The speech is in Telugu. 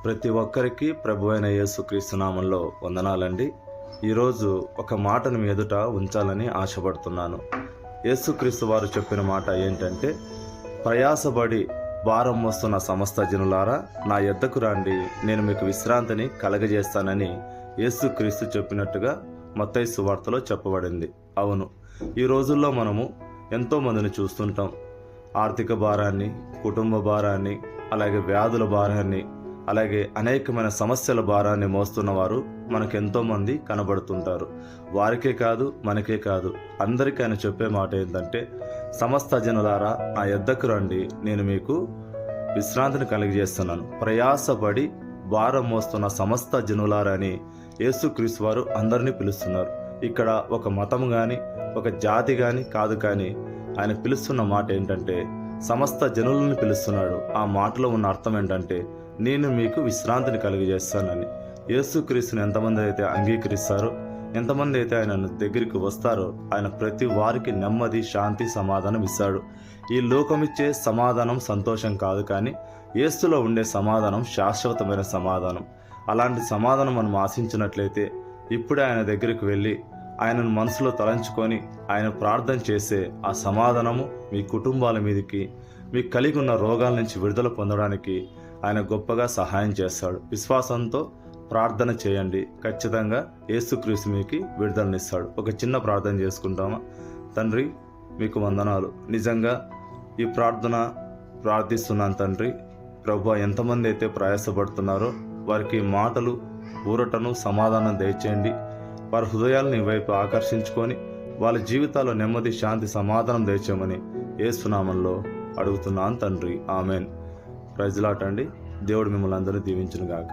ప్రతి ఒక్కరికి ప్రభువైన యేసుక్రీస్తు నామంలో వందనాలండి. ఈరోజు ఒక మాటను మీ ఎదుట ఉంచాలని ఆశపడుతున్నాను. యేసుక్రీస్తు వారు చెప్పిన మాట ఏంటంటే, ప్రయాసపడి భారం మోస్తున్న సమస్త జనులారా నా యొద్దకు రండి, నేను మీకు విశ్రాంతిని కలగజేస్తానని యేసుక్రీస్తు చెప్పినట్టుగా మత్తయి సువార్తలో చెప్పబడింది. అవును, ఈ రోజుల్లో మనము ఎంతోమందిని చూస్తుంటాం. ఆర్థిక భారాన్ని, కుటుంబ భారాన్ని, అలాగే వ్యాధుల భారాన్ని, అలాగే అనేకమైన సమస్యల భారాన్ని మోస్తున్న వారు మనకెంతోమంది కనబడుతుంటారు. వారికే కాదు, మనకే కాదు, అందరికీ ఆయన చెప్పే మాట ఏంటంటే, సమస్త జనులారా నా యొద్దకు రండి, నేను మీకు విశ్రాంతిని కలిగజేస్తున్నాను. ప్రయాసపడి భారం మోస్తున్న సమస్త జనులారా అని యేసుక్రీస్తు వారు అందరినీ పిలుస్తున్నారు. ఇక్కడ ఒక మతం కానీ ఒక జాతి కానీ కాదు, కానీ ఆయన పిలుస్తున్న మాట ఏంటంటే సమస్త జనులను పిలుస్తున్నాడు. ఆ మాటలో ఉన్న అర్థం ఏంటంటే, నేను మీకు విశ్రాంతిని కలిగజేస్తానని. యేసుక్రీస్తుని ఎంతమంది అయితే అంగీకరిస్తారో, ఎంతమంది అయితే ఆయన దగ్గరికి వస్తారో, ఆయన ప్రతి వారికి నెమ్మది, శాంతి, సమాధానం ఇస్తాడు. ఈ లోకమిచ్చే సమాధానం సంతోషం కాదు, కానీ యేసులో ఉండే సమాధానం శాశ్వతమైన సమాధానం. అలాంటి సమాధానం మనం ఆశించినట్లయితే ఇప్పుడే ఆయన దగ్గరికి వెళ్ళి ఆయనను మనసులో తలంచుకొని ఆయన ప్రార్థన చేసే ఆ సమాధానము మీ కుటుంబాల మీదకి, మీకు కలిగి ఉన్న రోగాల నుంచి విడుదల పొందడానికి ఆయన గొప్పగా సహాయం చేస్తాడు. విశ్వాసంతో ప్రార్థన చేయండి, ఖచ్చితంగా యేసుక్రీస్తు మీకు విడుదలనిస్తాడు. ఒక చిన్న ప్రార్థన చేసుకుంటామా? తండ్రి, మీకు వందనాలు. నిజంగా ఈ ప్రార్థన ప్రార్థిస్తున్నాను తండ్రి. ప్రభువా, ఎంతమంది అయితే ప్రయాసపడుతున్నారో వారికి మాటలు, ఊరటను, సమాధానం దయచేయండి. వారి హృదయాలను ఈ వైపు ఆకర్షించుకొని వాళ్ళ జీవితాల్లో నెమ్మది, శాంతి, సమాధానం దయచేయమని యేసు నామములో అడుగుతున్నాను తండ్రి. ఆమెన్. ప్రైజ్ లాట్ అండి. దేవుడు మిమ్మల్ని అందరినీ దీవించును గాక.